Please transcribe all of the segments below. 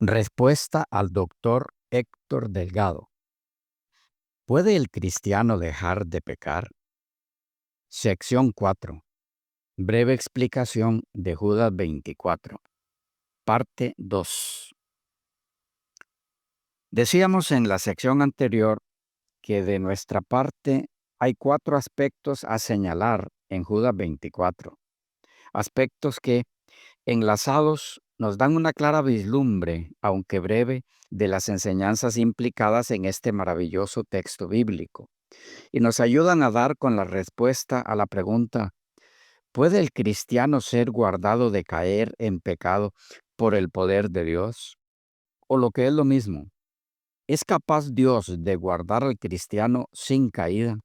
Respuesta al doctor Héctor Delgado. ¿Puede el cristiano dejar de pecar? Sección 4. Breve explicación de Judas 24. Parte 2. Decíamos en la sección anterior que de nuestra parte hay 4 aspectos a señalar en Judas 24. Aspectos que, enlazados, nos dan una clara vislumbre, aunque breve, de las enseñanzas implicadas en este maravilloso texto bíblico, y nos ayudan a dar con la respuesta a la pregunta: ¿puede el cristiano ser guardado de caer en pecado por el poder de Dios? O lo que es lo mismo, ¿es capaz Dios de guardar al cristiano sin caída,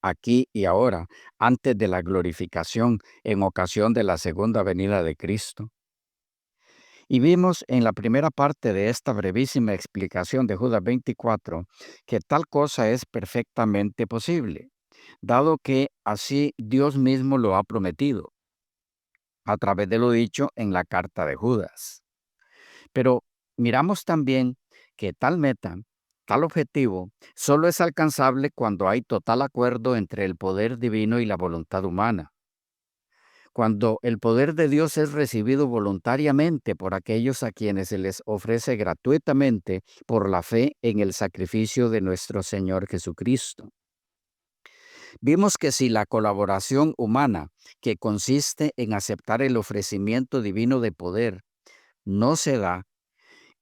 aquí y ahora, antes de la glorificación en ocasión de la segunda venida de Cristo? Y vimos en la primera parte de esta brevísima explicación de Judas 24 que tal cosa es perfectamente posible, dado que así Dios mismo lo ha prometido, a través de lo dicho en la carta de Judas. Pero miramos también que tal meta, tal objetivo, solo es alcanzable cuando hay total acuerdo entre el poder divino y la voluntad humana. Cuando el poder de Dios es recibido voluntariamente por aquellos a quienes se les ofrece gratuitamente por la fe en el sacrificio de nuestro Señor Jesucristo. Vimos que si la colaboración humana, que consiste en aceptar el ofrecimiento divino de poder, no se da,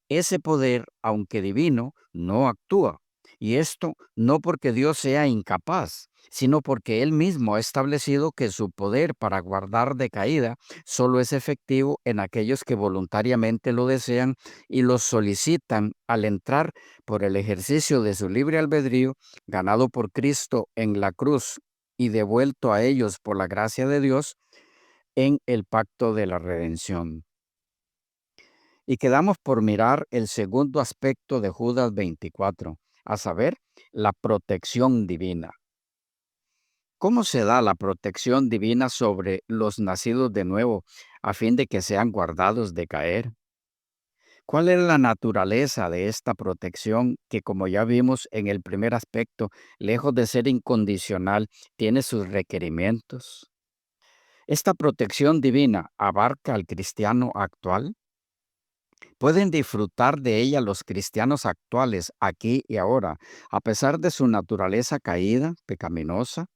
ese poder, aunque divino, no actúa. Y esto no porque Dios sea incapaz, sino porque Él mismo ha establecido que su poder para guardar de caída solo es efectivo en aquellos que voluntariamente lo desean y lo solicitan al entrar por el ejercicio de su libre albedrío, ganado por Cristo en la cruz y devuelto a ellos por la gracia de Dios en el pacto de la redención. Y quedamos por mirar el segundo aspecto de Judas 24, a saber, la protección divina. ¿Cómo se da la protección divina sobre los nacidos de nuevo a fin de que sean guardados de caer? ¿Cuál es la naturaleza de esta protección que, como ya vimos en el primer aspecto, lejos de ser incondicional, tiene sus requerimientos? ¿Esta protección divina abarca al cristiano actual? ¿Pueden disfrutar de ella los cristianos actuales aquí y ahora, a pesar de su naturaleza caída, pecaminosa?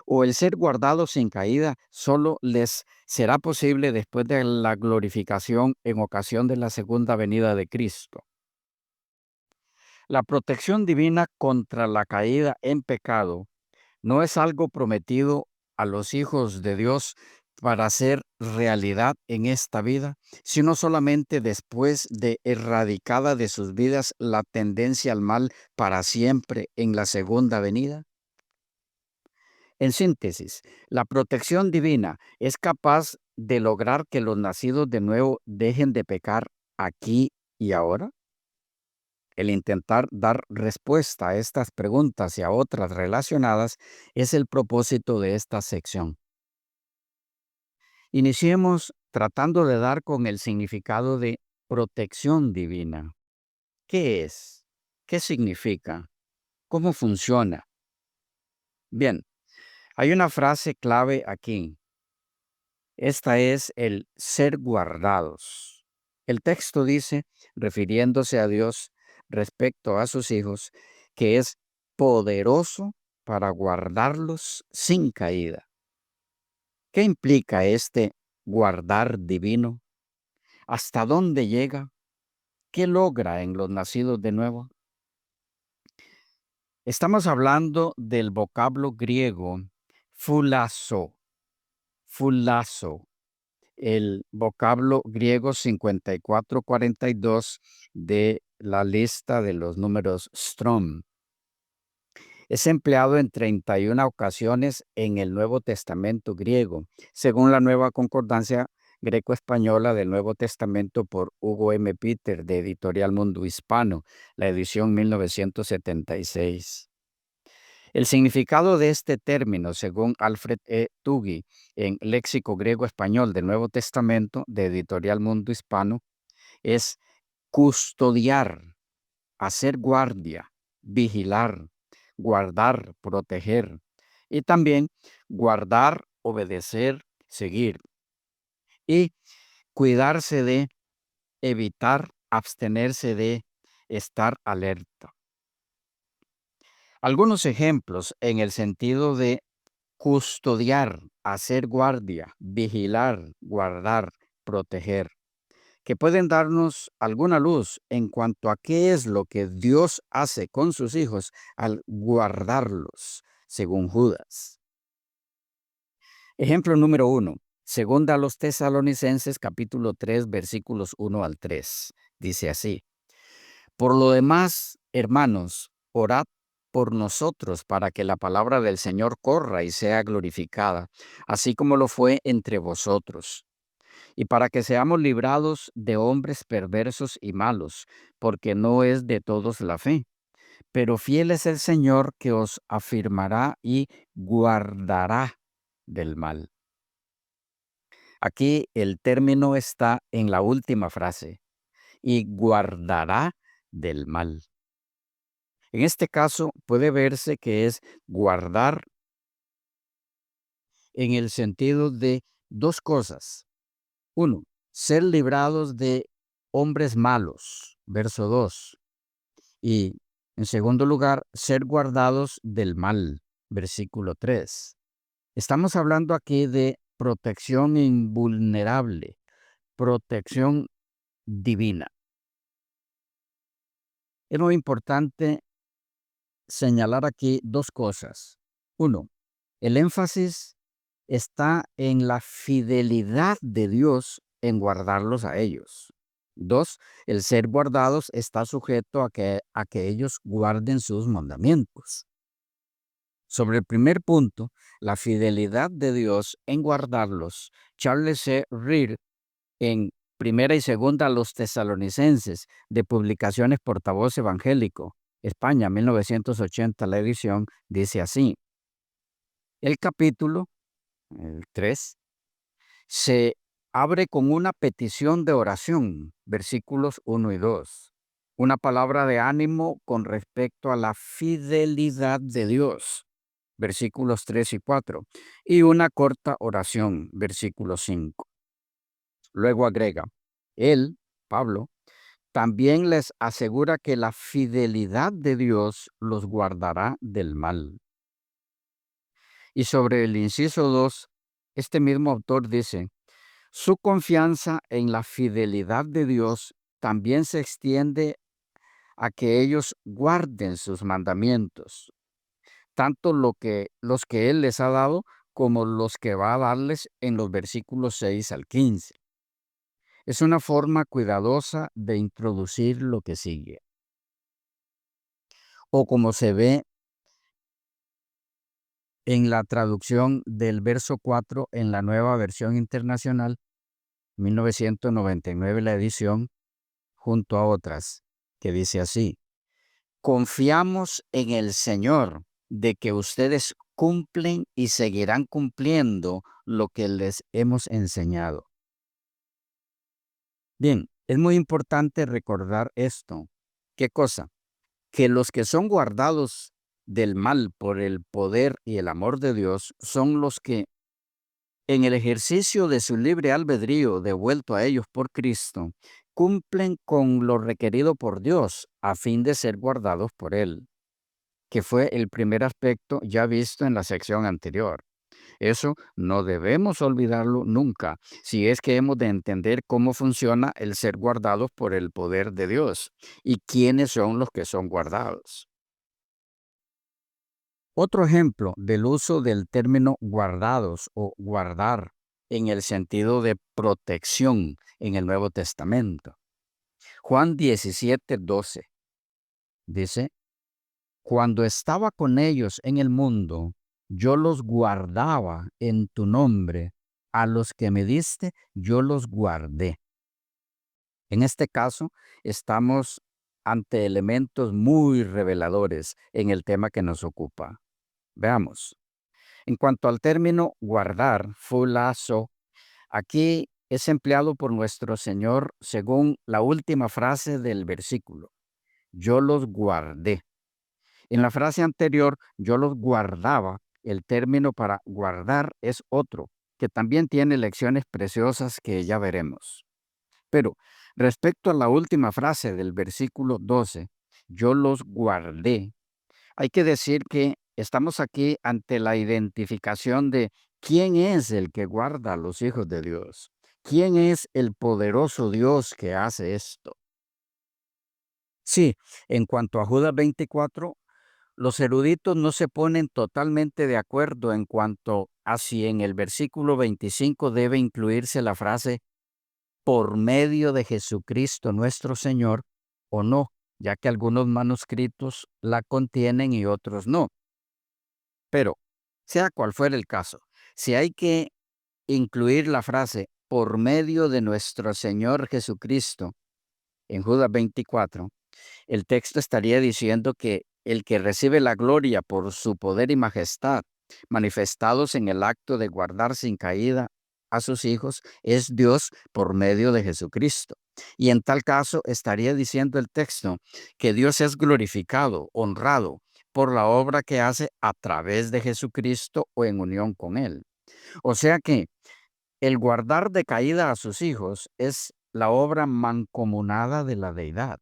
¿O el ser guardados sin caída solo les será posible después de la glorificación en ocasión de la segunda venida de Cristo? La protección divina contra la caída en pecado no es algo prometido a los hijos de Dios para ser realidad en esta vida, sino solamente después de erradicada de sus vidas la tendencia al mal para siempre en la segunda venida. En síntesis, la protección divina es capaz de lograr que los nacidos de nuevo dejen de pecar aquí y ahora. El intentar dar respuesta a estas preguntas y a otras relacionadas es el propósito de esta sección. Iniciemos tratando de dar con el significado de protección divina. ¿Qué es? ¿Qué significa? ¿Cómo funciona? Bien, hay una frase clave aquí. Esta es el ser guardados. El texto dice, refiriéndose a Dios respecto a sus hijos, que es poderoso para guardarlos sin caída. ¿Qué implica este guardar divino? ¿Hasta dónde llega? ¿Qué logra en los nacidos de nuevo? Estamos hablando del vocablo griego fulazo, fulazo, el vocablo griego 5442 de la lista de los números Strong. Es empleado en 31 ocasiones en el Nuevo Testamento griego, según la Nueva Concordancia Greco-Española del Nuevo Testamento por Hugo M. Peter, de Editorial Mundo Hispano, la edición 1976. El significado de este término, según Alfred E. Tuggy, en Léxico Griego-Español del Nuevo Testamento, de Editorial Mundo Hispano, es custodiar, hacer guardia, vigilar, guardar, proteger, y también guardar, obedecer, seguir, y cuidarse de, evitar, abstenerse de, estar alerta. Algunos ejemplos en el sentido de custodiar, hacer guardia, vigilar, guardar, proteger, que pueden darnos alguna luz en cuanto a qué es lo que Dios hace con sus hijos al guardarlos, según Judas. Ejemplo número 1. Segunda a los Tesalonicenses capítulo 3 versículos 1 al 3. Dice así: Por lo demás, hermanos, orad por nosotros para que la palabra del Señor corra y sea glorificada, así como lo fue entre vosotros, y para que seamos librados de hombres perversos y malos, porque no es de todos la fe. Pero fiel es el Señor que os afirmará y guardará del mal. Aquí el término está en la última frase, y guardará del mal. En este caso puede verse que es guardar en el sentido de dos cosas. Uno, ser librados de hombres malos, verso 2. Y en segundo lugar, ser guardados del mal, versículo 3. Estamos hablando aquí de protección invulnerable, protección divina. Es muy importante señalar aquí dos cosas. Uno, el énfasis está en la fidelidad de Dios en guardarlos a ellos. Dos, el ser guardados está sujeto a que ellos guarden sus mandamientos. Sobre el primer punto, la fidelidad de Dios en guardarlos, Charles C. Reed, en Primera y Segunda a los Tesalonicenses, de Publicaciones Portavoz Evangélico, España, 1980, la edición, dice así: el capítulo, el 3, se abre con una petición de oración, versículos 1 y 2. Una palabra de ánimo con respecto a la fidelidad de Dios, versículos 3 y 4. Y una corta oración, versículo 5. Luego agrega: él, Pablo, también les asegura que la fidelidad de Dios los guardará del mal. Y sobre el inciso 2, este mismo autor dice: su confianza en la fidelidad de Dios también se extiende a que ellos guarden sus mandamientos, tanto los que Él les ha dado como los que va a darles en los versículos 6 al 15. Es una forma cuidadosa de introducir lo que sigue. O como se ve en la traducción del verso 4 en la Nueva Versión Internacional, 1999 la edición, junto a otras, que dice así: confiamos en el Señor de que ustedes cumplen y seguirán cumpliendo lo que les hemos enseñado. Bien, es muy importante recordar esto. ¿Qué cosa? Que los que son guardados del mal por el poder y el amor de Dios son los que, en el ejercicio de su libre albedrío devuelto a ellos por Cristo, cumplen con lo requerido por Dios a fin de ser guardados por Él, que fue el primer aspecto ya visto en la sección anterior. Eso no debemos olvidarlo nunca, si es que hemos de entender cómo funciona el ser guardados por el poder de Dios y quiénes son los que son guardados. Otro ejemplo del uso del término guardados o guardar en el sentido de protección en el Nuevo Testamento. Juan 17:12 dice: cuando estaba con ellos en el mundo, yo los guardaba en tu nombre, a los que me diste, yo los guardé. En este caso, estamos ante elementos muy reveladores en el tema que nos ocupa. Veamos. En cuanto al término guardar, fulazo, aquí es empleado por nuestro Señor según la última frase del versículo. Yo los guardé. En la frase anterior, yo los guardaba. El término para guardar es otro, que también tiene lecciones preciosas que ya veremos. Pero respecto a la última frase del versículo 12, yo los guardé, hay que decir que estamos aquí ante la identificación de quién es el que guarda a los hijos de Dios. ¿Quién es el poderoso Dios que hace esto? Sí, en cuanto a Judas 24, los eruditos no se ponen totalmente de acuerdo en cuanto a si en el versículo 25 debe incluirse la frase por medio de Jesucristo nuestro Señor o no, ya que algunos manuscritos la contienen y otros no. Pero, sea cual fuera el caso, si hay que incluir la frase por medio de nuestro Señor Jesucristo en Judas 24, el texto estaría diciendo que el que recibe la gloria por su poder y majestad, manifestados en el acto de guardar sin caída a sus hijos, es Dios por medio de Jesucristo. Y en tal caso estaría diciendo el texto que Dios es glorificado, honrado por la obra que hace a través de Jesucristo o en unión con Él. O sea que el guardar de caída a sus hijos es la obra mancomunada de la deidad.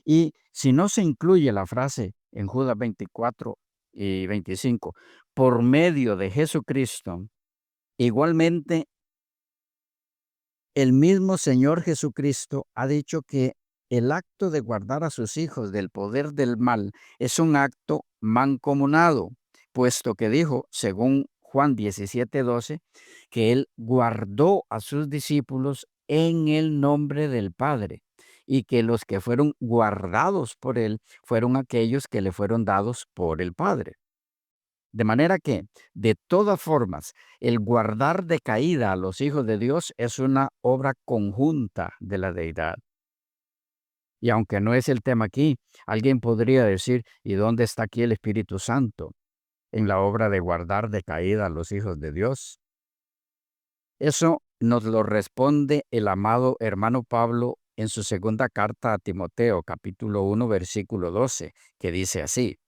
Y si no se incluye la frase en Judas 24 y 25, por medio de Jesucristo, igualmente el mismo Señor Jesucristo ha dicho que el acto de guardar a sus hijos del poder del mal es un acto mancomunado, puesto que dijo, según Juan 17:12, que Él guardó a sus discípulos en el nombre del Padre y que los que fueron guardados por Él fueron aquellos que le fueron dados por el Padre. De manera que, de todas formas, el guardar de caída a los hijos de Dios es una obra conjunta de la deidad. Y aunque no es el tema aquí, alguien podría decir, ¿y dónde está aquí el Espíritu Santo en la obra de guardar de caída a los hijos de Dios? Eso nos lo responde el amado hermano Pablo en su segunda carta a Timoteo, capítulo 1, versículo 12, que dice así: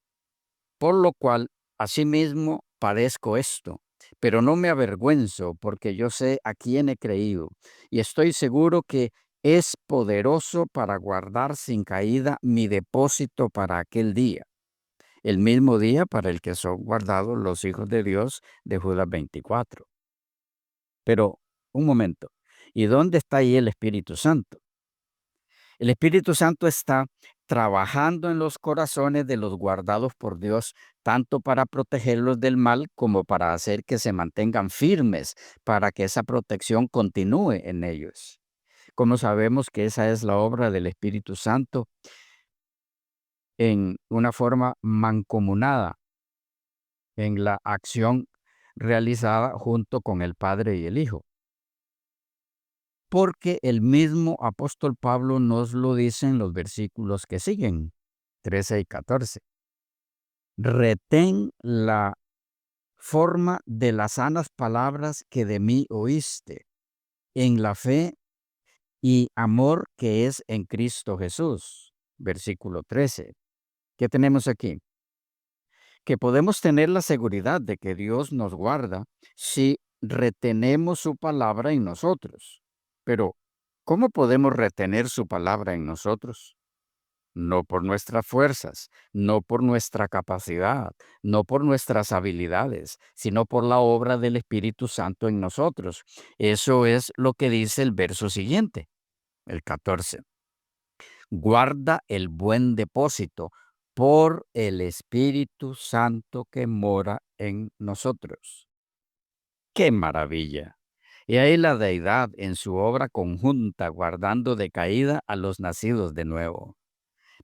por lo cual, asimismo, padezco esto, pero no me avergüenzo, porque yo sé a quién he creído, y estoy seguro que es poderoso para guardar sin caída mi depósito para aquel día, el mismo día para el que son guardados los hijos de Dios de Judas 24. Pero, un momento, ¿y dónde está ahí el Espíritu Santo? El Espíritu Santo está trabajando en los corazones de los guardados por Dios, tanto para protegerlos del mal como para hacer que se mantengan firmes, para que esa protección continúe en ellos. Como sabemos que esa es la obra del Espíritu Santo en una forma mancomunada en la acción realizada junto con el Padre y el Hijo. Porque el mismo apóstol Pablo nos lo dice en los versículos que siguen, 13 y 14. Retén la forma de las sanas palabras que de mí oíste, en la fe y amor que es en Cristo Jesús. Versículo 13. ¿Qué tenemos aquí? Que podemos tener la seguridad de que Dios nos guarda si retenemos su palabra en nosotros. Pero, ¿cómo podemos retener su palabra en nosotros? No por nuestras fuerzas, no por nuestra capacidad, no por nuestras habilidades, sino por la obra del Espíritu Santo en nosotros. Eso es lo que dice el verso siguiente, el 14. Guarda el buen depósito por el Espíritu Santo que mora en nosotros. ¡Qué maravilla! Y ahí la deidad en su obra conjunta guardando de caída a los nacidos de nuevo.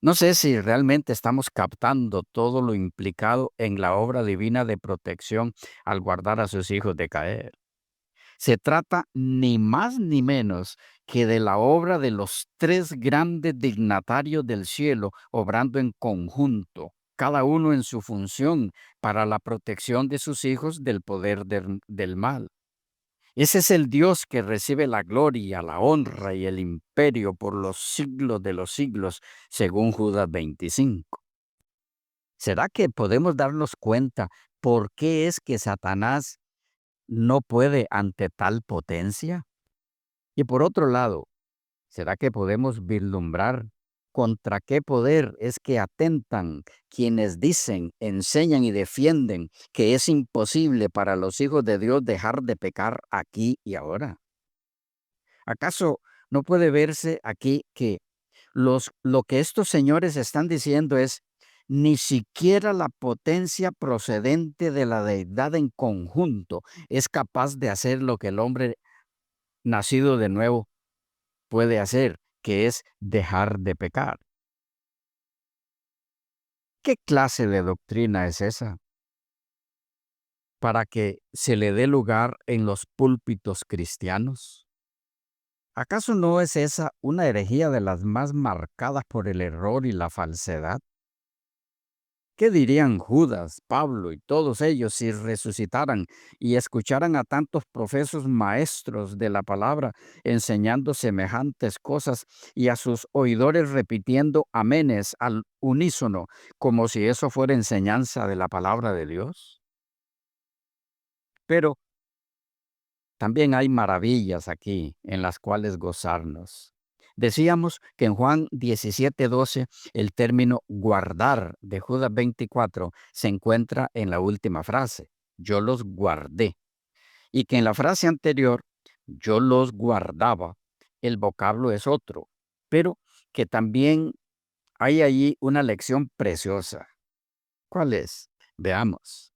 No sé si realmente estamos captando todo lo implicado en la obra divina de protección al guardar a sus hijos de caer. Se trata ni más ni menos que de la obra de los tres grandes dignatarios del cielo obrando en conjunto, cada uno en su función para la protección de sus hijos del poder del mal. Ese es el Dios que recibe la gloria, la honra y el imperio por los siglos de los siglos, según Judas 25. ¿Será que podemos darnos cuenta por qué es que Satanás no puede ante tal potencia? Y por otro lado, ¿será que podemos vislumbrar contra qué poder es que atentan quienes dicen, enseñan y defienden que es imposible para los hijos de Dios dejar de pecar aquí y ahora? ¿Acaso no puede verse aquí que lo que estos señores están diciendo es ni siquiera la potencia procedente de la deidad en conjunto es capaz de hacer lo que el hombre nacido de nuevo puede hacer, que es dejar de pecar? ¿Qué clase de doctrina es esa para que se le dé lugar en los púlpitos cristianos? ¿Acaso no es esa una herejía de las más marcadas por el error y la falsedad? ¿Qué dirían Judas, Pablo y todos ellos si resucitaran y escucharan a tantos profesos maestros de la palabra enseñando semejantes cosas y a sus oidores repitiendo aménes al unísono como si eso fuera enseñanza de la palabra de Dios? Pero también hay maravillas aquí en las cuales gozarnos. Decíamos que en Juan 17:12 el término guardar de Judas 24 se encuentra en la última frase, yo los guardé, y que en la frase anterior, yo los guardaba, el vocablo es otro, pero que también hay allí una lección preciosa. ¿Cuál es? Veamos.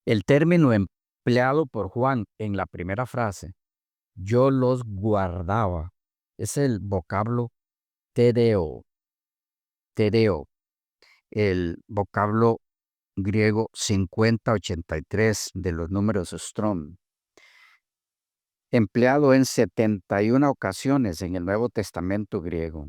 El término empleado por Juan en la primera frase, yo los guardaba, es el vocablo tereo, tereo, el vocablo griego 5083 de los números Strong, empleado en 71 ocasiones en el Nuevo Testamento griego.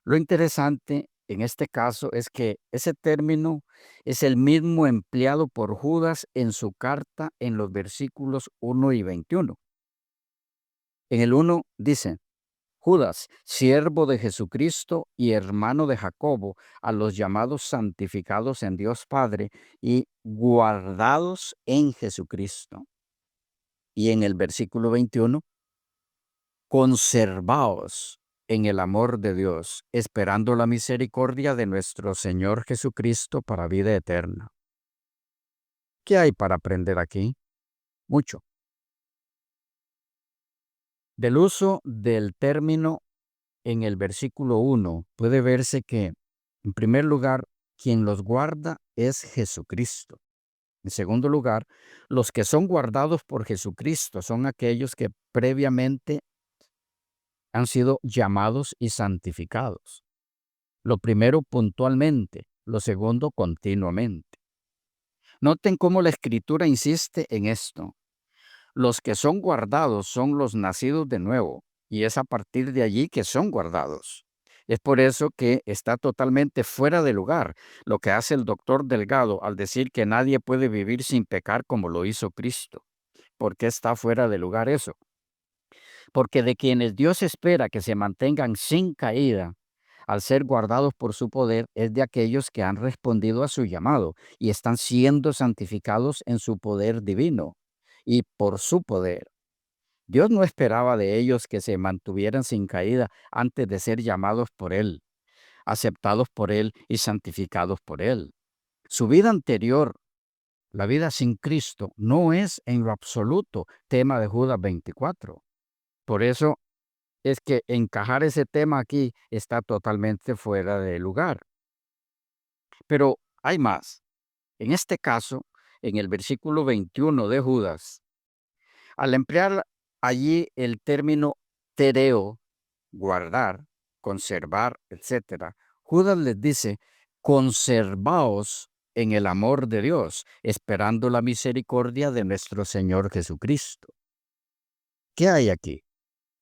Lo interesante en este caso es que ese término es el mismo empleado por Judas en su carta en los versículos 1 y 21. En el 1 dice, Judas, siervo de Jesucristo y hermano de Jacobo, a los llamados santificados en Dios Padre y guardados en Jesucristo. Y en el versículo 21, conservaos en el amor de Dios, esperando la misericordia de nuestro Señor Jesucristo para vida eterna. ¿Qué hay para aprender aquí? Mucho. Del uso del término en el versículo 1 puede verse que, en primer lugar, quien los guarda es Jesucristo. En segundo lugar, los que son guardados por Jesucristo son aquellos que previamente han sido llamados y santificados. Lo primero puntualmente, lo segundo continuamente. Noten cómo la Escritura insiste en esto. Los que son guardados son los nacidos de nuevo, y es a partir de allí que son guardados. Es por eso que está totalmente fuera de lugar lo que hace el doctor Delgado al decir que nadie puede vivir sin pecar como lo hizo Cristo. ¿Por qué está fuera de lugar eso? Porque de quienes Dios espera que se mantengan sin caída, al ser guardados por su poder, es de aquellos que han respondido a su llamado y están siendo santificados en su poder divino y por su poder. Dios no esperaba de ellos que se mantuvieran sin caída antes de ser llamados por Él, aceptados por Él y santificados por Él. Su vida anterior, la vida sin Cristo, no es en lo absoluto tema de Judas 24. Por eso es que encajar ese tema aquí está totalmente fuera de lugar. Pero hay más. En este caso, en el versículo 21 de Judas, al emplear allí el término tereo, guardar, conservar, etcétera, Judas les dice, conservaos en el amor de Dios, esperando la misericordia de nuestro Señor Jesucristo. ¿Qué hay aquí?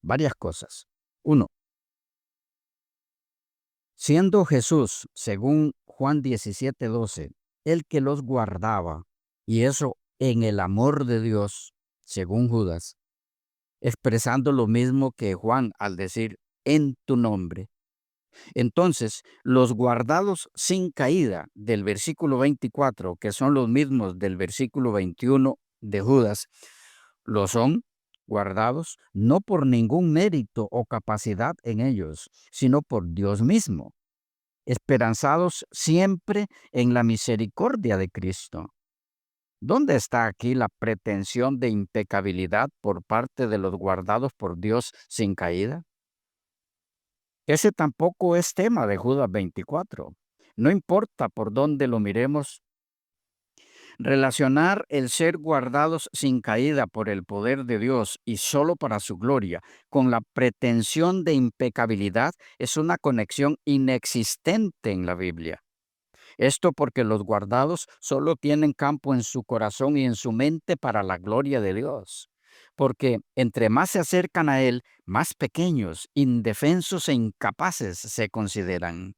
Varias cosas. Uno, siendo Jesús, según Juan 17:12, el que los guardaba, y eso en el amor de Dios, según Judas, expresando lo mismo que Juan al decir en tu nombre. Entonces, los guardados sin caída del versículo 24, que son los mismos del versículo 21 de Judas, lo son guardados no por ningún mérito o capacidad en ellos, sino por Dios mismo, esperanzados siempre en la misericordia de Cristo. ¿Dónde está aquí la pretensión de impecabilidad por parte de los guardados por Dios sin caída? Ese tampoco es tema de Judas 24. No importa por dónde lo miremos, relacionar el ser guardados sin caída por el poder de Dios y solo para su gloria con la pretensión de impecabilidad es una conexión inexistente en la Biblia. Esto porque los guardados solo tienen campo en su corazón y en su mente para la gloria de Dios. Porque entre más se acercan a Él, más pequeños, indefensos e incapaces se consideran.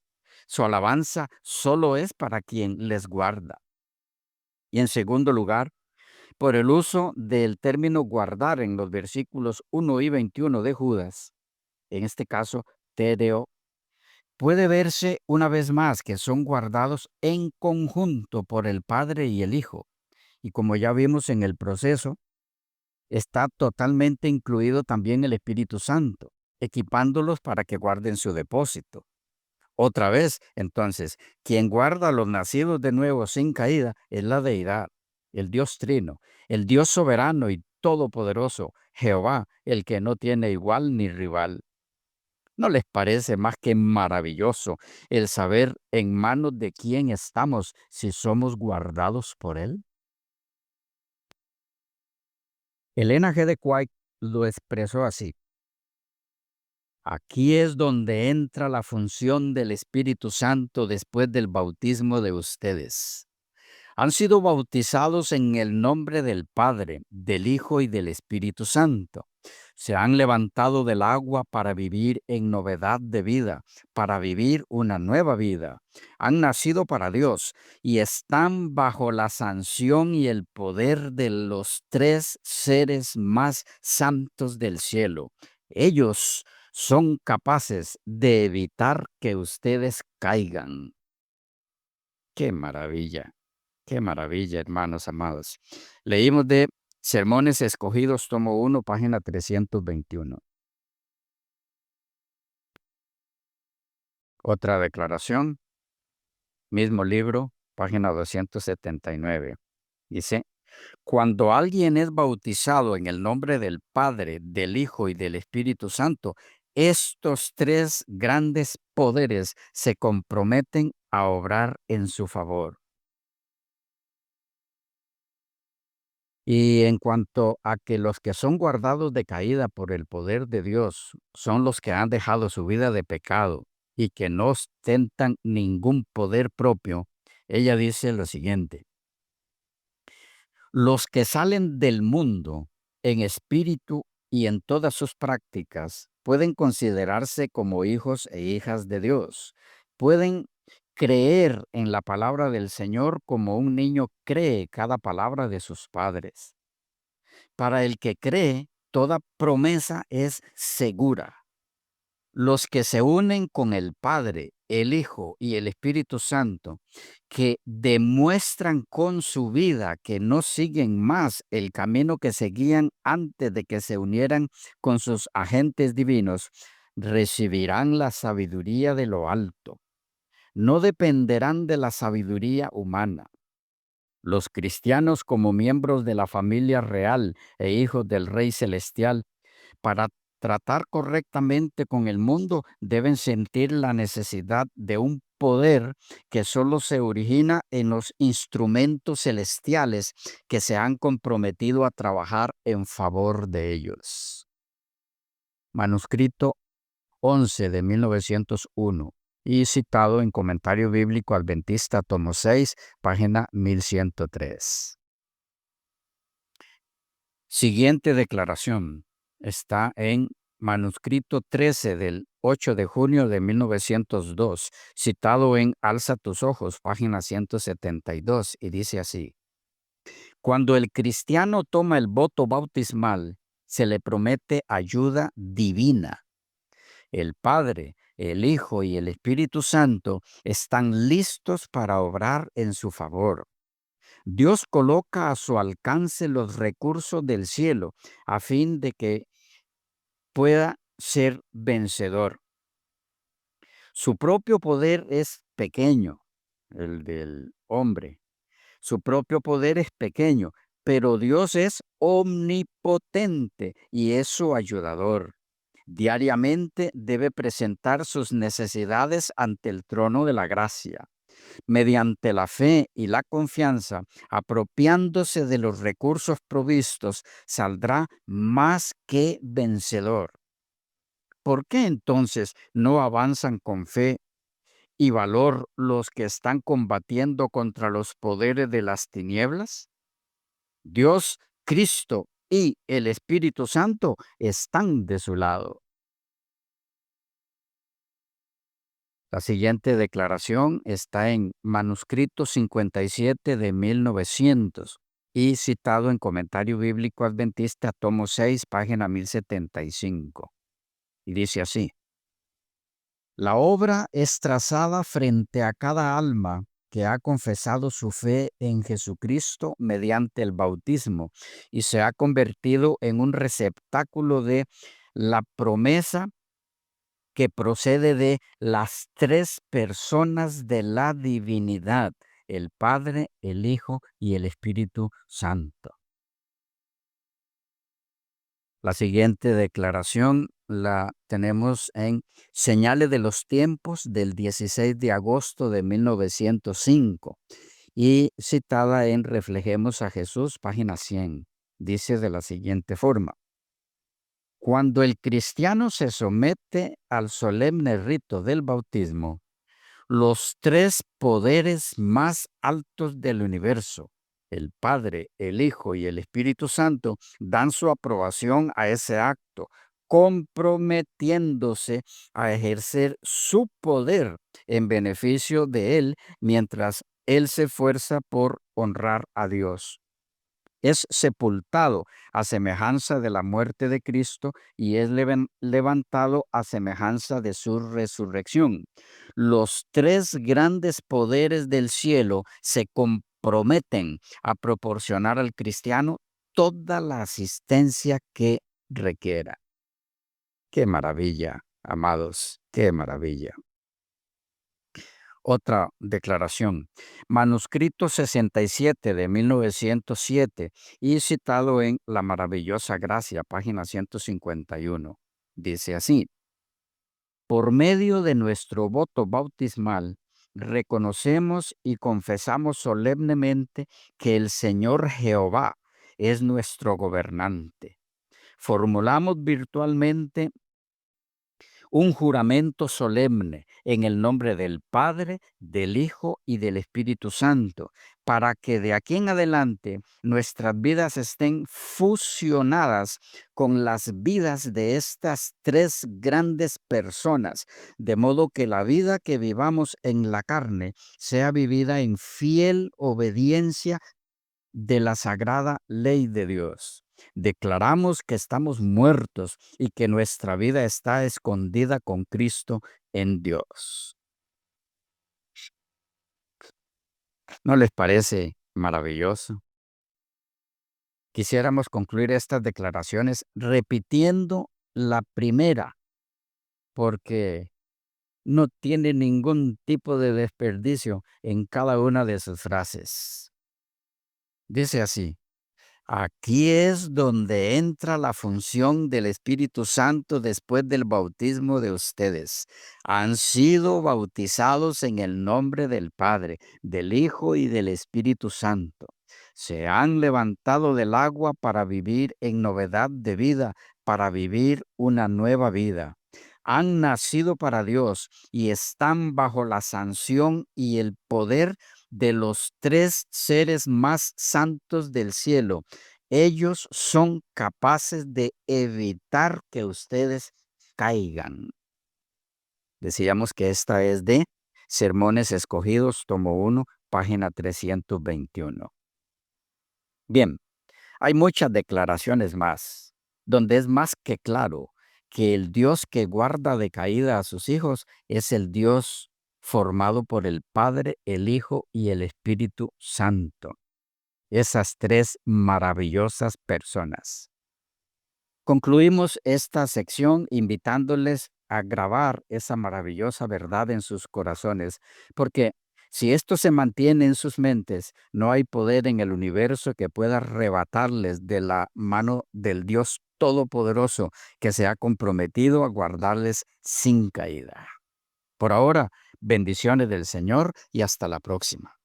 Su alabanza solo es para quien les guarda. Y en segundo lugar, por el uso del término guardar en los versículos 1 y 21 de Judas, en este caso, Tedeo, puede verse una vez más que son guardados en conjunto por el Padre y el Hijo. Y como ya vimos en el proceso, está totalmente incluido también el Espíritu Santo, equipándolos para que guarden su depósito. Otra vez, entonces, quien guarda a los nacidos de nuevo sin caída es la deidad, el Dios Trino, el Dios soberano y todopoderoso, Jehová, el que no tiene igual ni rival. ¿No les parece más que maravilloso el saber en manos de quién estamos si somos guardados por Él? Elena G. de White lo expresó así. Aquí es donde entra la función del Espíritu Santo después del bautismo de ustedes. Han sido bautizados en el nombre del Padre, del Hijo y del Espíritu Santo. Se han levantado del agua para vivir en novedad de vida, para vivir una nueva vida. Han nacido para Dios y están bajo la sanción y el poder de los tres seres más santos del cielo. Ellos son capaces de evitar que ustedes caigan. ¡Qué maravilla! ¡Qué maravilla, hermanos amados! Leímos de Sermones Escogidos, tomo 1, página 321. Otra declaración, mismo libro, página 279. Dice, cuando alguien es bautizado en el nombre del Padre, del Hijo y del Espíritu Santo, estos tres grandes poderes se comprometen a obrar en su favor. Y en cuanto a que los que son guardados de caída por el poder de Dios son los que han dejado su vida de pecado y que no ostentan ningún poder propio, ella dice lo siguiente: los que salen del mundo en espíritu y en todas sus prácticas pueden considerarse como hijos e hijas de Dios. Pueden creer en la palabra del Señor como un niño cree cada palabra de sus padres. Para el que cree, toda promesa es segura. Los que se unen con el Padre, el Hijo y el Espíritu Santo, que demuestran con su vida que no siguen más el camino que seguían antes de que se unieran con sus agentes divinos, recibirán la sabiduría de lo alto. No dependerán de la sabiduría humana. Los cristianos, como miembros de la familia real e hijos del Rey Celestial, para tratar correctamente con el mundo, deben sentir la necesidad de un poder que solo se origina en los instrumentos celestiales que se han comprometido a trabajar en favor de ellos. Manuscrito 11 de 1901 y citado en Comentario Bíblico Adventista, tomo 6, página 1103. Siguiente declaración está en Manuscrito 13 del 8 de junio de 1902, citado en Alza tus ojos, página 172, y dice así: Cuando el cristiano toma el voto bautismal, se le promete ayuda divina. El Padre, el Hijo y el Espíritu Santo están listos para obrar en su favor. Dios coloca a su alcance los recursos del cielo a fin de que pueda ser vencedor. Su propio poder es pequeño, el del hombre. Su propio poder es pequeño, pero Dios es omnipotente y es su ayudador. Diariamente debe presentar sus necesidades ante el trono de la gracia. Mediante la fe y la confianza, apropiándose de los recursos provistos, saldrá más que vencedor. ¿Por qué entonces no avanzan con fe y valor los que están combatiendo contra los poderes de las tinieblas? Dios, Cristo y el Espíritu Santo están de su lado. La siguiente declaración está en manuscrito 57 de 1900 y citado en Comentario Bíblico Adventista, tomo 6, página 1075. Y dice así: la obra es trazada frente a cada alma que ha confesado su fe en Jesucristo mediante el bautismo y se ha convertido en un receptáculo de la promesa que procede de las tres personas de la divinidad, el Padre, el Hijo y el Espíritu Santo. La siguiente declaración la tenemos en Señales de los Tiempos del 16 de agosto de 1905 y citada en Reflejemos a Jesús, página 100. Dice de la siguiente forma: cuando el cristiano se somete al solemne rito del bautismo, los tres poderes más altos del universo, el Padre, el Hijo y el Espíritu Santo, dan su aprobación a ese acto, comprometiéndose a ejercer su poder en beneficio de él mientras él se esfuerza por honrar a Dios. Es sepultado a semejanza de la muerte de Cristo y es levantado a semejanza de su resurrección. Los tres grandes poderes del cielo se comprometen a proporcionar al cristiano toda la asistencia que requiera. ¡Qué maravilla, amados! ¡Qué maravilla! Otra declaración, manuscrito 67 de 1907 y citado en La maravillosa gracia, página 151. Dice así: por medio de nuestro voto bautismal, reconocemos y confesamos solemnemente que el Señor Jehová es nuestro gobernante. Formulamos virtualmente un juramento solemne en el nombre del Padre, del Hijo y del Espíritu Santo, para que de aquí en adelante nuestras vidas estén fusionadas con las vidas de estas tres grandes personas, de modo que la vida que vivamos en la carne sea vivida en fiel obediencia de la sagrada ley de Dios. Declaramos que estamos muertos y que nuestra vida está escondida con Cristo en Dios. ¿No les parece maravilloso? Quisiéramos concluir estas declaraciones repitiendo la primera, porque no tiene ningún tipo de desperdicio en cada una de sus frases. Dice así: aquí es donde entra la función del Espíritu Santo después del bautismo de ustedes. Han sido bautizados en el nombre del Padre, del Hijo y del Espíritu Santo. Se han levantado del agua para vivir en novedad de vida, para vivir una nueva vida. Han nacido para Dios y están bajo la sanción y el poder de los tres seres más santos del cielo. Ellos son capaces de evitar que ustedes caigan. Decíamos que esta es de Sermones Escogidos, tomo 1, página 321. Bien, hay muchas declaraciones más, donde es más que claro que el Dios que guarda de caída a sus hijos es el Dios formado por el Padre, el Hijo y el Espíritu Santo. Esas tres maravillosas personas. Concluimos esta sección invitándoles a grabar esa maravillosa verdad en sus corazones, porque si esto se mantiene en sus mentes, no hay poder en el universo que pueda arrebatarles de la mano del Dios Todopoderoso que se ha comprometido a guardarles sin caída. Por ahora, bendiciones del Señor y hasta la próxima.